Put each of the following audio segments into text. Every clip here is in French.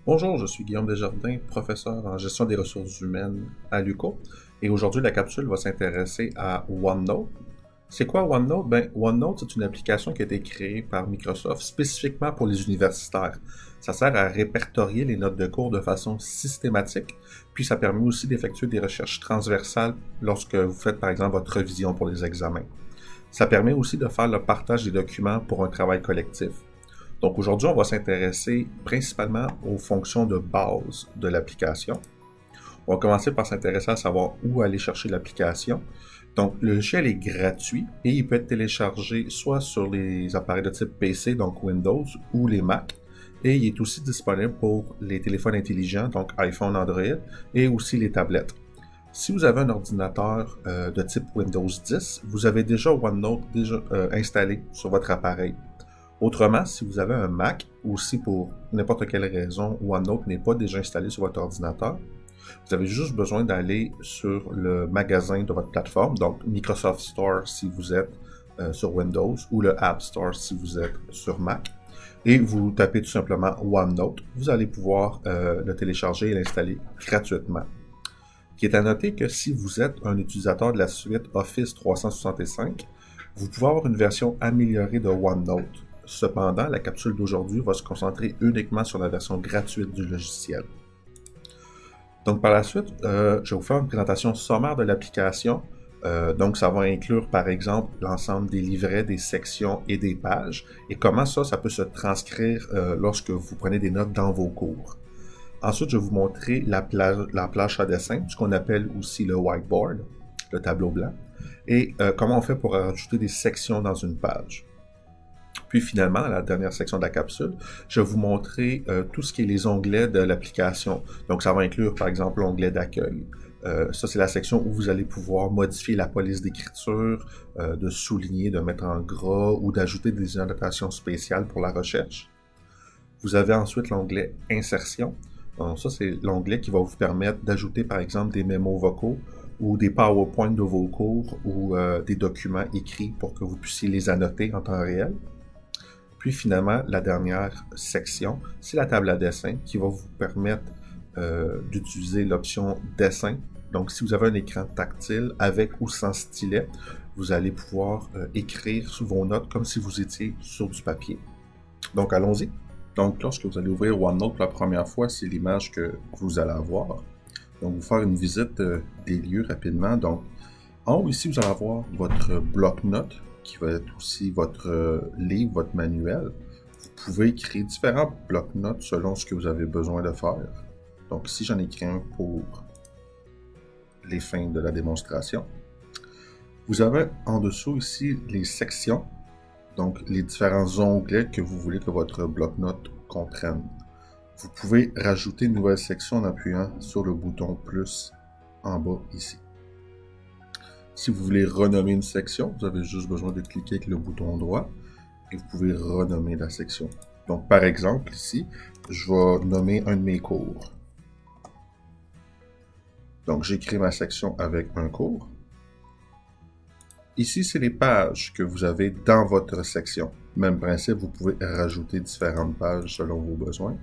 Bonjour, je suis Guillaume Desjardins, professeur en gestion des ressources humaines à l'UQO. Et aujourd'hui, la capsule va s'intéresser à OneNote. C'est quoi OneNote? OneNote, c'est une application qui a été créée par Microsoft spécifiquement pour les universitaires. Ça sert à répertorier les notes de cours de façon systématique, puis ça permet aussi d'effectuer des recherches transversales lorsque vous faites, par exemple, votre révision pour les examens. Ça permet aussi de faire le partage des documents pour un travail collectif. Donc aujourd'hui, on va s'intéresser principalement aux fonctions de base de l'application. On va commencer par s'intéresser à savoir où aller chercher l'application. Donc le logiciel est gratuit et il peut être téléchargé soit sur les appareils de type PC, donc Windows, ou les Mac. Et il est aussi disponible pour les téléphones intelligents, donc iPhone, Android, et aussi les tablettes. Si vous avez un ordinateur de type Windows 10, vous avez déjà OneNote installé sur votre appareil. Autrement, si vous avez un Mac, ou si pour n'importe quelle raison OneNote n'est pas déjà installé sur votre ordinateur, vous avez juste besoin d'aller sur le magasin de votre plateforme, donc Microsoft Store si vous êtes sur Windows, ou le App Store si vous êtes sur Mac, et vous tapez tout simplement OneNote. Vous allez pouvoir le télécharger et l'installer gratuitement. Il est à noter que si vous êtes un utilisateur de la suite Office 365, vous pouvez avoir une version améliorée de OneNote. Cependant, la capsule d'aujourd'hui va se concentrer uniquement sur la version gratuite du logiciel. Donc par la suite, je vais vous faire une présentation sommaire de l'application. Donc ça va inclure par exemple l'ensemble des livrets, des sections et des pages, et comment ça peut se transcrire lorsque vous prenez des notes dans vos cours. Ensuite, je vais vous montrer la planche à dessin, ce qu'on appelle aussi le whiteboard, le tableau blanc, et comment on fait pour rajouter des sections dans une page. Puis finalement, à la dernière section de la capsule, je vais vous montrer tout ce qui est les onglets de l'application. Donc ça va inclure par exemple l'onglet d'accueil. Ça, c'est la section où vous allez pouvoir modifier la police d'écriture, de souligner, de mettre en gras ou d'ajouter des annotations spéciales pour la recherche. Vous avez ensuite l'onglet Insertion. Donc ça, c'est l'onglet qui va vous permettre d'ajouter par exemple des mémos vocaux ou des PowerPoint de vos cours ou des documents écrits pour que vous puissiez les annoter en temps réel. Puis finalement, la dernière section, c'est la table à dessin qui va vous permettre d'utiliser l'option dessin. Donc si vous avez un écran tactile avec ou sans stylet, vous allez pouvoir écrire sous vos notes comme si vous étiez sur du papier. Donc allons-y. Donc lorsque vous allez ouvrir OneNote pour la première fois, c'est l'image que vous allez avoir. Donc vous faire une visite des lieux rapidement. Donc en haut ici, vous allez avoir votre bloc-notes qui va être aussi votre livre, votre manuel. Vous pouvez créer différents blocs-notes selon ce que vous avez besoin de faire. Donc ici, j'en ai créé un pour les fins de la démonstration. Vous avez en dessous ici les sections, donc les différents onglets que vous voulez que votre bloc-notes comprenne. Vous pouvez rajouter une nouvelle section en appuyant sur le bouton plus en bas ici. Si vous voulez renommer une section, vous avez juste besoin de cliquer avec le bouton droit et vous pouvez renommer la section. Donc par exemple ici, je vais nommer un de mes cours. Donc j'ai créé ma section avec un cours. Ici, c'est les pages que vous avez dans votre section. Même principe, vous pouvez rajouter différentes pages selon vos besoins.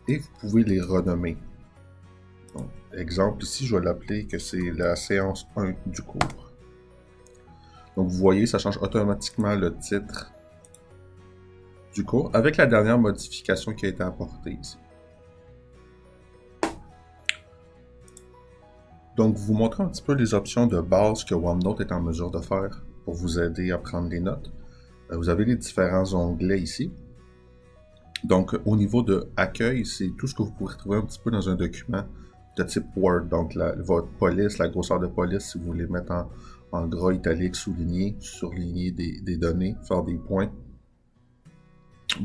Et vous pouvez les renommer. Donc, exemple, ici, je vais l'appeler que c'est la séance 1 du cours. Donc, vous voyez, ça change automatiquement le titre du cours avec la dernière modification qui a été apportée ici. Donc, vous montrez un petit peu les options de base que OneNote est en mesure de faire pour vous aider à prendre les notes. Vous avez les différents onglets ici. Donc, au niveau de accueil, c'est tout ce que vous pourrez trouver un petit peu dans un document de type Word. Donc, votre police, la grosseur de police, si vous voulez mettre en gras, italique, souligner, surligner des données, faire des points.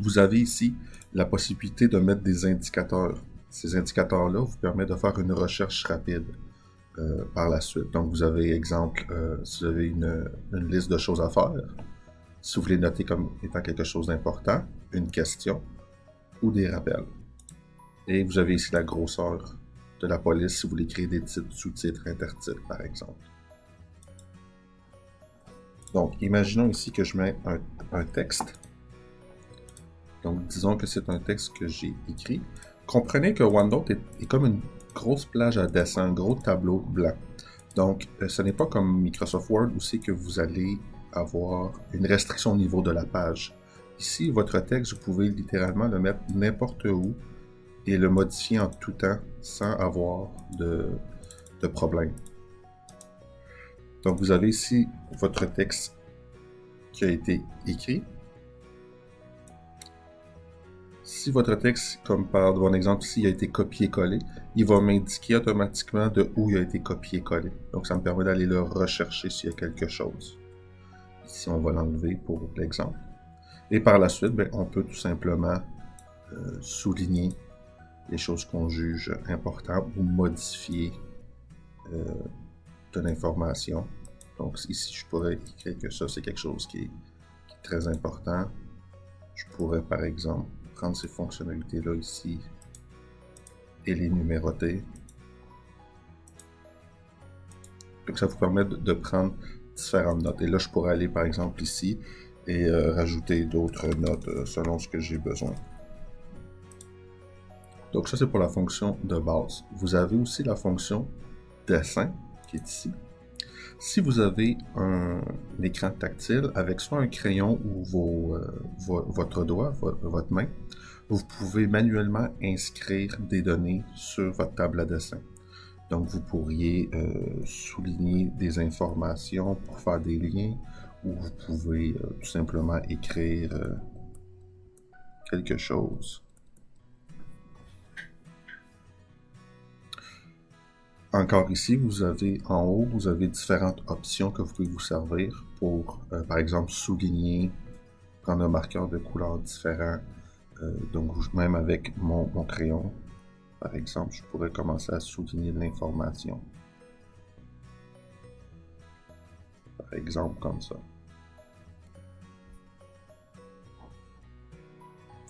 Vous avez ici la possibilité de mettre des indicateurs. Ces indicateurs-là vous permettent de faire une recherche rapide. Par la suite. Donc, vous avez, exemple, si vous avez une liste de choses à faire, si vous voulez noter comme étant quelque chose d'important, une question ou des rappels. Et vous avez ici la grosseur de la police si vous voulez créer des titres, sous-titres, intertitres, par exemple. Donc, imaginons ici que je mets un texte. Donc, disons que c'est un texte que j'ai écrit. Comprenez que OneNote est comme une grosse plage à dessin, un gros tableau blanc. Donc, ce n'est pas comme Microsoft Word où c'est que vous allez avoir une restriction au niveau de la page. Ici, votre texte, vous pouvez littéralement le mettre n'importe où et le modifier en tout temps sans avoir de problème. Donc, vous avez ici votre texte qui a été écrit. Si votre texte, comme par mon exemple ici, a été copié-collé, il va m'indiquer automatiquement de où il a été copié-collé. Donc, ça me permet d'aller le rechercher s'il y a quelque chose. Ici, on va l'enlever pour l'exemple. Et par la suite, on peut tout simplement souligner les choses qu'on juge importantes ou modifier de l'information. Donc, ici, je pourrais écrire que ça, c'est quelque chose qui est très important. Je pourrais, par exemple, prendre ces fonctionnalités-là ici et les numéroter. Donc ça vous permet de prendre différentes notes. Et là, je pourrais aller par exemple ici et rajouter d'autres notes selon ce que j'ai besoin. Donc ça, c'est pour la fonction de base. Vous avez aussi la fonction dessin qui est ici. Si vous avez un écran tactile avec soit un crayon ou votre doigt, votre main, vous pouvez manuellement inscrire des données sur votre table à dessin. Donc vous pourriez souligner des informations pour faire des liens ou vous pouvez tout simplement écrire quelque chose. Encore ici, vous avez en haut, vous avez différentes options que vous pouvez vous servir pour, par exemple, souligner, prendre un marqueur de couleur différent. Donc, même avec mon crayon, par exemple, je pourrais commencer à souligner de l'information. Par exemple, comme ça.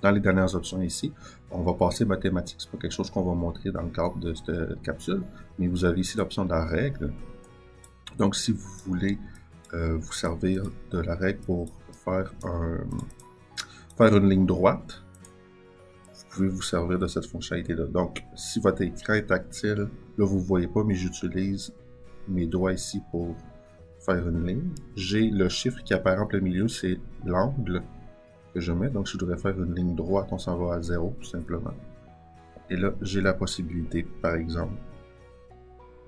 Dans les dernières options ici, on va passer mathématiques. C'est pas quelque chose qu'on va montrer dans le cadre de cette capsule, mais vous avez ici l'option de la règle. Donc, si vous voulez vous servir de la règle pour faire une ligne droite, vous pouvez vous servir de cette fonctionnalité-là. Donc, si votre écran est tactile, là, vous ne voyez pas, mais j'utilise mes doigts ici pour faire une ligne. J'ai le chiffre qui apparaît en plein milieu, c'est l'angle que je mets. Donc, si je devrais faire une ligne droite, on s'en va à 0, tout simplement. Et là, j'ai la possibilité, par exemple,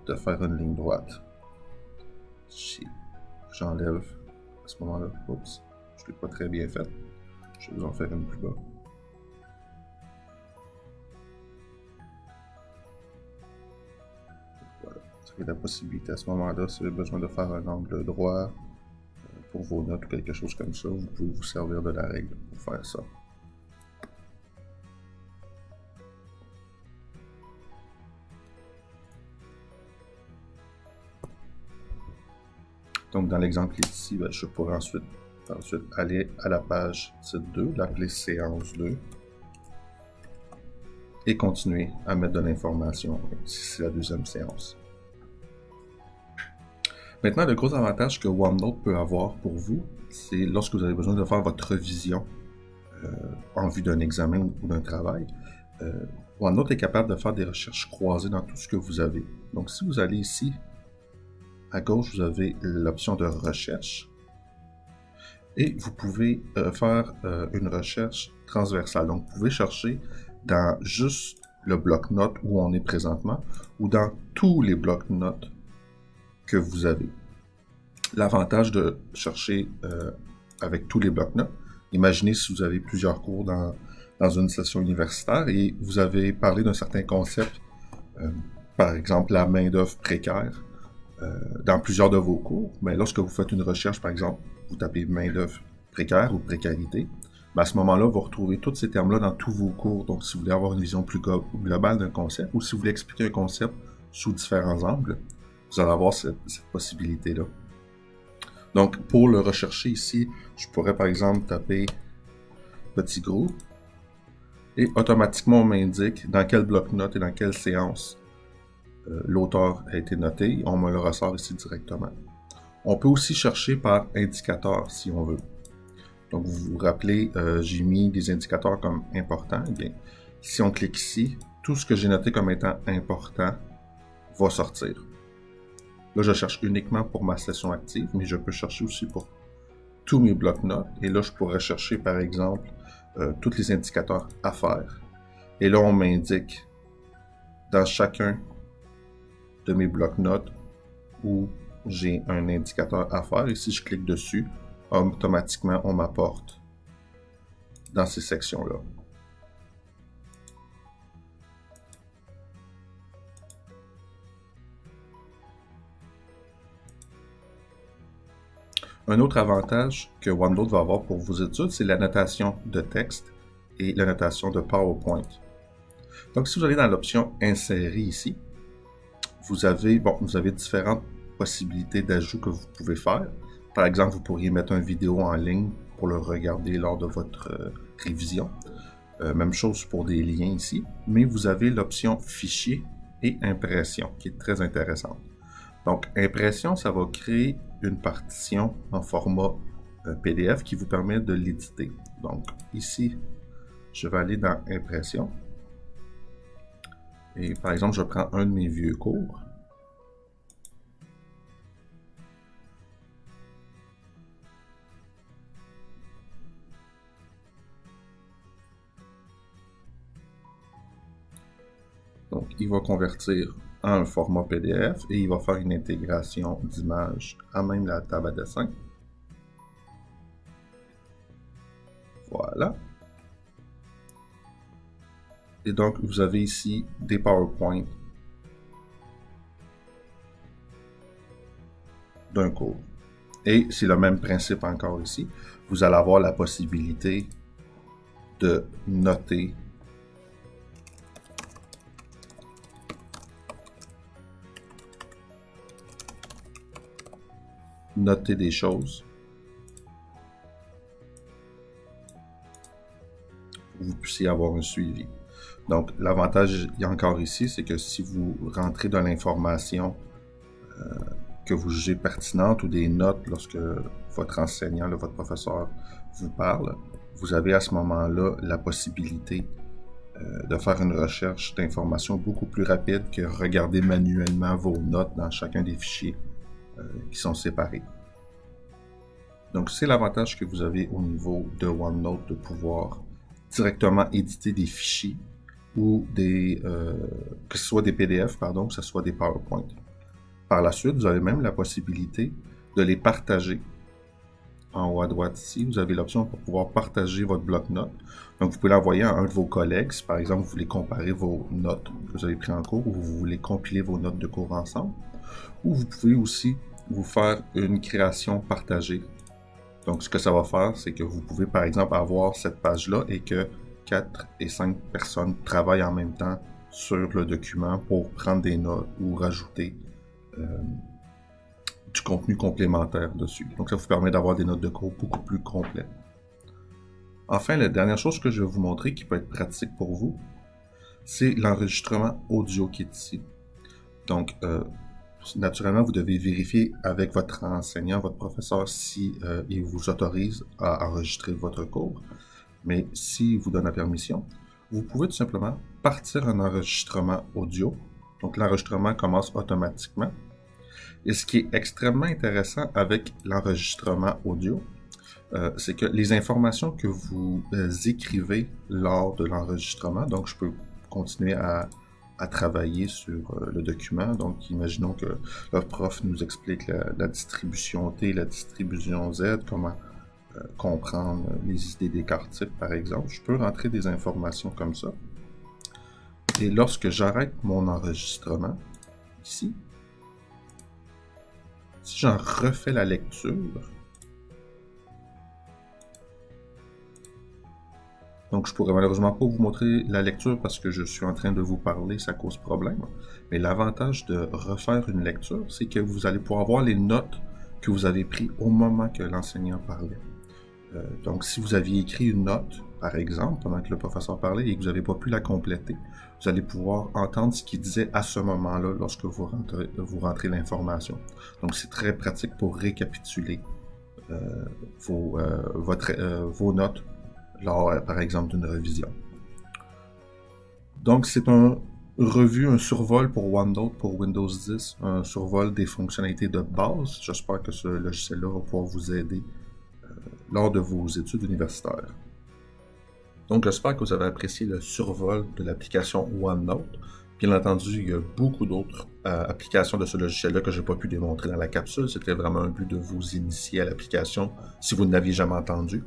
de faire une ligne droite. Si j'enlève à ce moment-là, oups, je ne l'ai pas très bien fait. Je vais en faire une plus bas. Voilà, vous avez la possibilité à ce moment-là, si vous avez besoin de faire un angle droit pour vos notes ou quelque chose comme ça, vous pouvez vous servir de la règle pour faire ça. Donc, dans l'exemple ici, je pourrais ensuite aller à la page titre 2, l'appeler séance 2 et continuer à mettre de l'information si c'est la deuxième séance. Maintenant, le gros avantage que OneNote peut avoir pour vous, c'est lorsque vous avez besoin de faire votre révision en vue d'un examen ou d'un travail, OneNote est capable de faire des recherches croisées dans tout ce que vous avez. Donc, si vous allez ici, à gauche, vous avez l'option de recherche et vous pouvez faire une recherche transversale. Donc, vous pouvez chercher dans juste le bloc-notes où on est présentement ou dans tous les blocs-notes que vous avez. L'avantage de chercher avec tous les blocs-notes, imaginez si vous avez plusieurs cours dans une session universitaire et vous avez parlé d'un certain concept, par exemple la main-d'œuvre précaire, dans plusieurs de vos cours, mais lorsque vous faites une recherche, par exemple, vous tapez main-d'œuvre précaire ou précarité, à ce moment-là, vous retrouvez tous ces termes-là dans tous vos cours. Donc, si vous voulez avoir une vision plus globale d'un concept ou si vous voulez expliquer un concept sous différents angles, vous allez avoir cette possibilité-là. Donc, pour le rechercher ici, je pourrais par exemple taper petit groupe et automatiquement on m'indique dans quel bloc-notes et dans quelle séance l'auteur a été noté. On me le ressort ici directement. On peut aussi chercher par indicateur si on veut. Donc, vous vous rappelez, j'ai mis des indicateurs comme importants. Eh bien, Si on clique ici, tout ce que j'ai noté comme étant important va sortir. Là, je cherche uniquement pour ma session active, mais je peux chercher aussi pour tous mes blocs-notes. Et là, je pourrais chercher, par exemple, tous les indicateurs à faire. Et là, on m'indique dans chacun de mes blocs-notes où j'ai un indicateur à faire. Et si je clique dessus, automatiquement, on m'apporte dans ces sections-là. Un autre avantage que OneNote va avoir pour vos études, c'est la notation de texte et la notation de PowerPoint. Donc, si vous allez dans l'option « Insérer » ici, vous avez différentes possibilités d'ajout que vous pouvez faire. Par exemple, vous pourriez mettre une vidéo en ligne pour le regarder lors de votre révision. Même chose pour des liens ici, mais vous avez l'option « Fichier » et « Impression » qui est très intéressante. Donc, impression, ça va créer une partition en format PDF qui vous permet de l'éditer. Donc, ici, je vais aller dans impression. Et par exemple, je prends un de mes vieux cours. Donc, il va convertir en un format PDF et il va faire une intégration d'images à même la table à dessin. Voilà. Et donc, vous avez ici des PowerPoint d'un cours. Et c'est le même principe encore ici. Vous allez avoir la possibilité de noter des choses. Vous puissiez avoir un suivi. Donc, l'avantage, il y a encore ici, c'est que si vous rentrez dans l'information que vous jugez pertinente ou des notes lorsque votre enseignant, votre professeur vous parle, vous avez à ce moment-là la possibilité de faire une recherche d'informations beaucoup plus rapide que regarder manuellement vos notes dans chacun des fichiers qui sont séparés. Donc, c'est l'avantage que vous avez au niveau de OneNote de pouvoir directement éditer des fichiers ou que ce soit des PDF, que ce soit des PowerPoint. Par la suite, vous avez même la possibilité de les partager. En haut à droite ici, vous avez l'option pour pouvoir partager votre bloc-notes. Donc, vous pouvez l'envoyer à un de vos collègues si, par exemple, vous voulez comparer vos notes que vous avez prises en cours ou vous voulez compiler vos notes de cours ensemble. Ou vous pouvez aussi vous faire une création partagée. Donc, ce que ça va faire, c'est que vous pouvez, par exemple, avoir cette page-là et que 4 et 5 personnes travaillent en même temps sur le document pour prendre des notes ou rajouter du contenu complémentaire dessus. Donc, ça vous permet d'avoir des notes de cours beaucoup plus complètes. Enfin, la dernière chose que je vais vous montrer qui peut être pratique pour vous, c'est l'enregistrement audio qui est ici. Donc, naturellement, vous devez vérifier avec votre enseignant, votre professeur, si il vous autorise à enregistrer votre cours. Mais s'il vous donne la permission, vous pouvez tout simplement partir un enregistrement audio. Donc, l'enregistrement commence automatiquement. Et ce qui est extrêmement intéressant avec l'enregistrement audio, c'est que les informations que vous écrivez lors de l'enregistrement, donc je peux continuer à travailler sur le document. Donc, imaginons que le prof nous explique la distribution T, la distribution Z, comment comprendre les idées des quarts types, par exemple. Je peux rentrer des informations comme ça. Et lorsque j'arrête mon enregistrement, ici, si j'en refais la lecture, donc je pourrais malheureusement pas vous montrer la lecture parce que je suis en train de vous parler, ça cause problème. Mais l'avantage de refaire une lecture, c'est que vous allez pouvoir voir les notes que vous avez prises au moment que l'enseignant parlait. Donc, si vous aviez écrit une note, par exemple, pendant que le professeur parlait et que vous n'avez pas pu la compléter, vous allez pouvoir entendre ce qu'il disait à ce moment-là lorsque vous rentrez l'information. Donc, c'est très pratique pour récapituler vos notes lors, par exemple, d'une révision. Donc, c'est un revue, un survol pour OneNote, pour Windows 10, un survol des fonctionnalités de base. J'espère que ce logiciel-là va pouvoir vous aider lors de vos études universitaires. Donc, j'espère que vous avez apprécié le survol de l'application OneNote. Bien entendu, il y a beaucoup d'autres applications de ce logiciel-là que je n'ai pas pu démontrer dans la capsule. C'était vraiment un but de vous initier à l'application si vous ne l'aviez jamais entendu.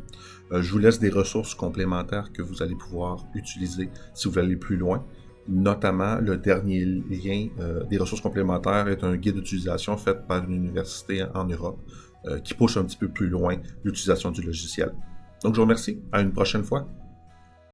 Je vous laisse des ressources complémentaires que vous allez pouvoir utiliser si vous voulez aller plus loin. Notamment, le dernier lien des ressources complémentaires est un guide d'utilisation fait par une université en Europe qui pousse un petit peu plus loin l'utilisation du logiciel. Donc, je vous remercie. À une prochaine fois.